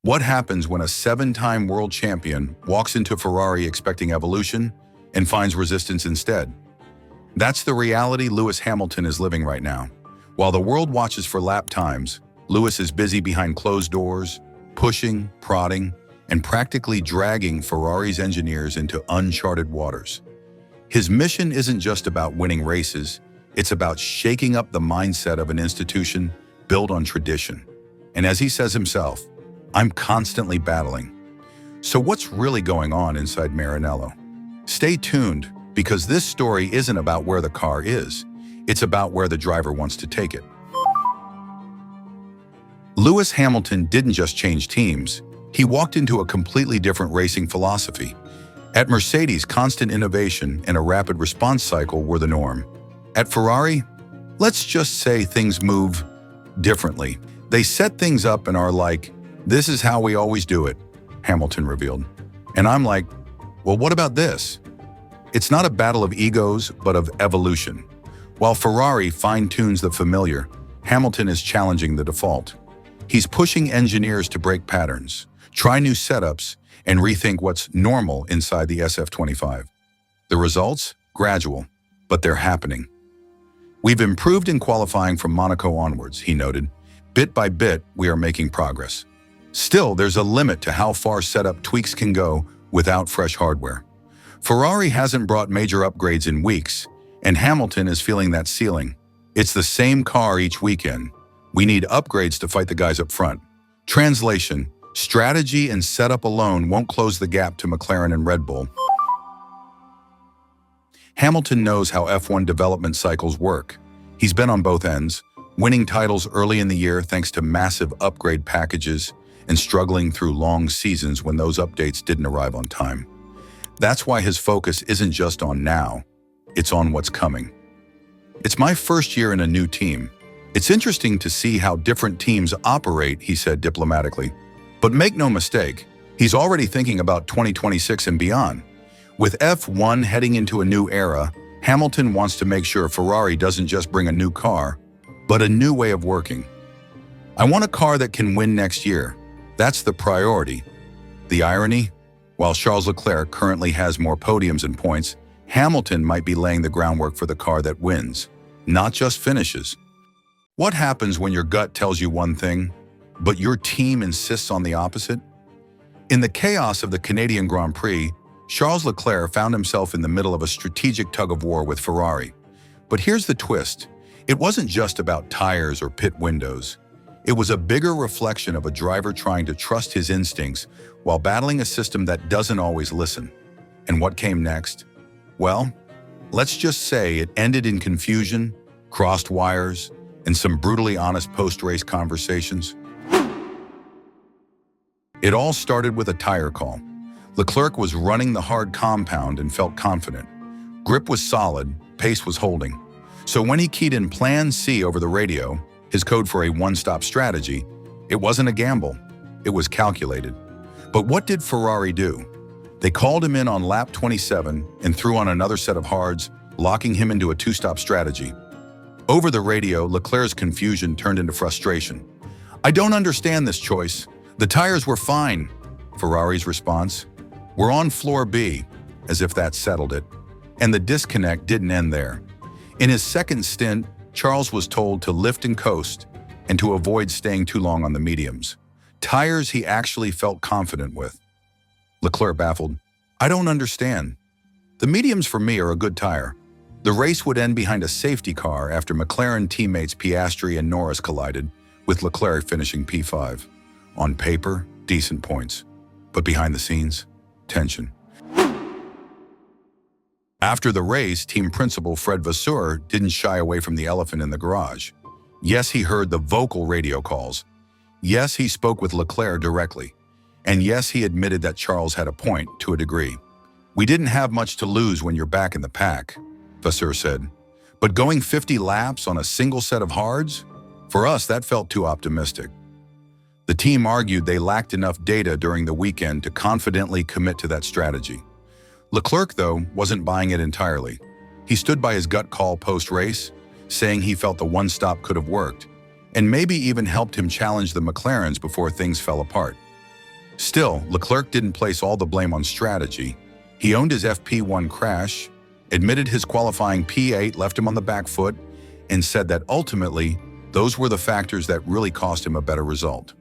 What happens when a seven-time world champion walks into Ferrari expecting evolution and finds resistance instead? That's the reality Lewis Hamilton is living right now. While the world watches for lap times, Lewis is busy behind closed doors, pushing, prodding, and practically dragging Ferrari's engineers into uncharted waters. His mission isn't just about winning races, it's about shaking up the mindset of an institution built on tradition. And as he says himself, I'm constantly battling. So what's really going on inside Maranello? Stay tuned, because this story isn't about where the car is, it's about where the driver wants to take it. Lewis Hamilton didn't just change teams, he walked into a completely different racing philosophy. At Mercedes, constant innovation and a rapid response cycle were the norm. At Ferrari, let's just say things move differently. They set things up and are like, "This is how we always do it," Hamilton revealed. And I'm like, well, what about this? It's not a battle of egos, but of evolution. While Ferrari fine-tunes the familiar, Hamilton is challenging the default. He's pushing engineers to break patterns, try new setups, and rethink what's normal inside the SF-25. The results? Gradual, but they're happening. We've improved in qualifying from Monaco onwards, he noted. Bit by bit, we are making progress. Still, there's a limit to how far setup tweaks can go without fresh hardware. Ferrari hasn't brought major upgrades in weeks, and Hamilton is feeling that ceiling. It's the same car each weekend. We need upgrades to fight the guys up front. Translation: strategy and setup alone won't close the gap to McLaren and Red Bull. Hamilton knows how F1 development cycles work. He's been on both ends, winning titles early in the year thanks to massive upgrade packages and struggling through long seasons when those updates didn't arrive on time. That's why his focus isn't just on now, it's on what's coming. It's my first year in a new team. It's interesting to see how different teams operate, he said diplomatically. But make no mistake, he's already thinking about 2026 and beyond. With F1 heading into a new era, Hamilton wants to make sure Ferrari doesn't just bring a new car, but a new way of working. "I want a car that can win next year. That's the priority." The irony? While Charles Leclerc currently has more podiums and points, Hamilton might be laying the groundwork for the car that wins, not just finishes. What happens when your gut tells you one thing, but your team insists on the opposite? In the chaos of the Canadian Grand Prix, Charles Leclerc found himself in the middle of a strategic tug-of-war with Ferrari. But here's the twist. It wasn't just about tires or pit windows. It was a bigger reflection of a driver trying to trust his instincts while battling a system that doesn't always listen. And what came next? Well, let's just say it ended in confusion, crossed wires, and some brutally honest post-race conversations. It all started with a tire call. Leclerc was running the hard compound and felt confident. Grip was solid, pace was holding. So when he keyed in Plan C over the radio, his code for a one-stop strategy, it wasn't a gamble, it was calculated. But what did Ferrari do? They called him in on lap 27 and threw on another set of hards, locking him into a two-stop strategy. Over the radio, Leclerc's confusion turned into frustration. "I don't understand this choice. The tires were fine." Ferrari's response: "We're on floor B," as if that settled it. And the disconnect didn't end there. In his second stint, Charles was told to lift and coast and to avoid staying too long on the mediums, tires he actually felt confident with. Leclerc baffled: "I don't understand. The mediums for me are a good tire." The race would end behind a safety car after McLaren teammates Piastri and Norris collided, with Leclerc finishing P5. On paper, decent points. But behind the scenes, tension. After the race, team principal Fred Vasseur didn't shy away from the elephant in the garage. Yes, he heard the vocal radio calls. Yes, he spoke with Leclerc directly. And yes, he admitted that Charles had a point, to a degree. "We didn't have much to lose when you're back in the pack," Vasseur said. "But going 50 laps on a single set of hards? For us, that felt too optimistic." The team argued they lacked enough data during the weekend to confidently commit to that strategy. Leclerc, though, wasn't buying it entirely. He stood by his gut call post-race, saying he felt the one-stop could have worked, and maybe even helped him challenge the McLarens before things fell apart. Still, Leclerc didn't place all the blame on strategy. He owned his FP1 crash, admitted his qualifying P8 left him on the back foot, and said that ultimately, those were the factors that really cost him a better result.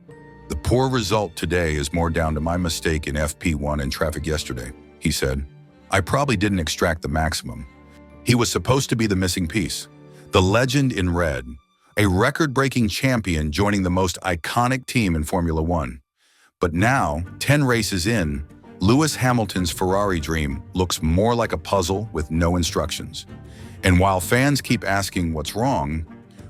The poor result today is more down to my mistake in FP1 and traffic yesterday, he said. I probably didn't extract the maximum. He was supposed to be the missing piece. The legend in red, a record-breaking champion joining the most iconic team in Formula One. But now, 10 races in, Lewis Hamilton's Ferrari dream looks more like a puzzle with no instructions. And while fans keep asking what's wrong,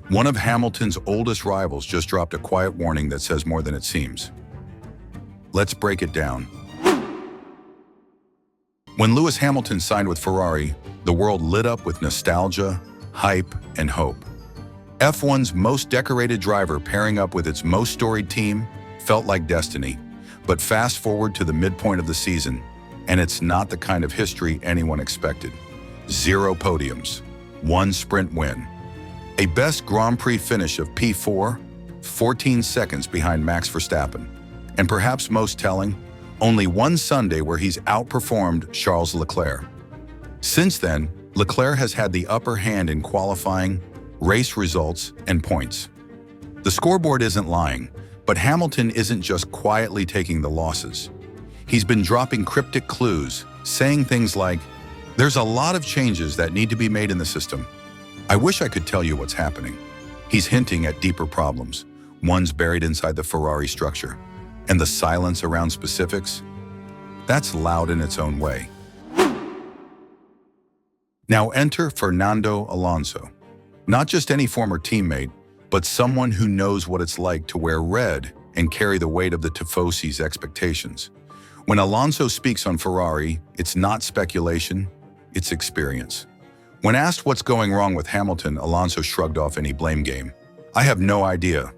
one of Hamilton's oldest rivals just dropped a quiet warning that says more than it seems. Let's break it down. When Lewis Hamilton signed with Ferrari, the world lit up with nostalgia, hype, and hope. F1's most decorated driver pairing up with its most storied team felt like destiny. But fast forward to the midpoint of the season, and it's not the kind of history anyone expected. 0 podiums, 1 sprint win. A best Grand Prix finish of P4, 14 seconds behind Max Verstappen. And perhaps most telling, only one Sunday where he's outperformed Charles Leclerc. Since then, Leclerc has had the upper hand in qualifying, race results, and points. The scoreboard isn't lying, but Hamilton isn't just quietly taking the losses. He's been dropping cryptic clues, saying things like, "There's a lot of changes that need to be made in the system. I wish I could tell you what's happening." He's hinting at deeper problems, ones buried inside the Ferrari structure. And the silence around specifics? That's loud in its own way. Now enter Fernando Alonso. Not just any former teammate, but someone who knows what it's like to wear red and carry the weight of the Tifosi's expectations. When Alonso speaks on Ferrari, it's not speculation, it's experience. When asked what's going wrong with Hamilton, Alonso shrugged off any blame game. "I have no idea.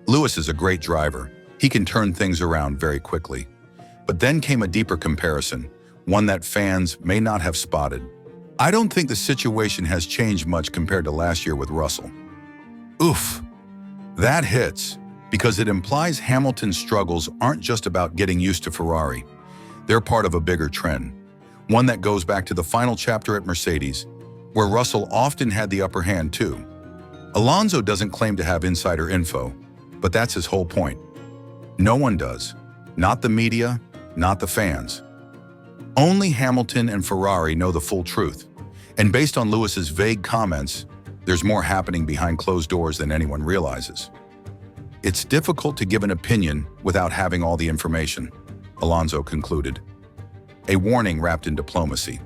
Lewis is a great driver. He can turn things around very quickly." But then came a deeper comparison, one that fans may not have spotted. "I don't think the situation has changed much compared to last year with Russell." Oof. That hits, because it implies Hamilton's struggles aren't just about getting used to Ferrari. They're part of a bigger trend, one that goes back to the final chapter at Mercedes, where Russell often had the upper hand too. Alonso doesn't claim to have insider info, but that's his whole point. No one does. Not the media, not the fans. Only Hamilton and Ferrari know the full truth. And based on Lewis's vague comments, there's more happening behind closed doors than anyone realizes. "It's difficult to give an opinion without having all the information," Alonso concluded. A warning wrapped in diplomacy.